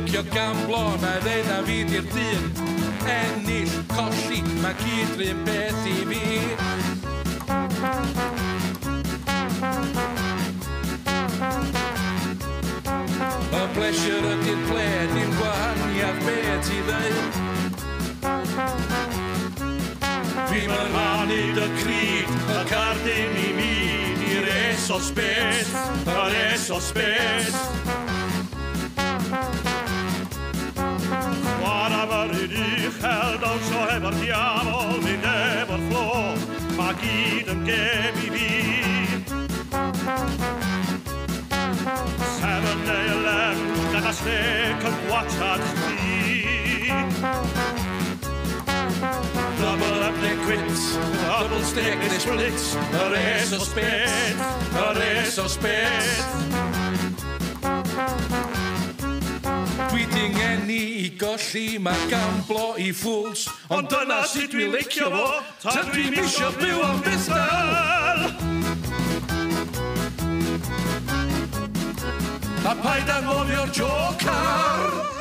licio gamblo, mae ddeud na fi di'r dyn. Ennill, colli, mae gyd rhywun beth i fi. Y pleasure ydy'r ple, dim gwahaniaeth beth i ddeud. Fi'n rhannu dy cryd, y cardyn i mi, i'r esos beth, yr esos beth. Chwara fyr i uchel, dawnsio efo'r diafol, mynd efo'r fflo, mae gyd yn gem i fi. 7 neu 11, nag a steg yn gwachad chdi. Double up neu quit, double stick neu split, yr esos beth, yr esos beth. Dwi di ngeni i golli, mae gamblo i fools, ond dyna sut dwi'n licio fo, tan dwi'n isio byw am byth fel. A paid anghofio'r jocar.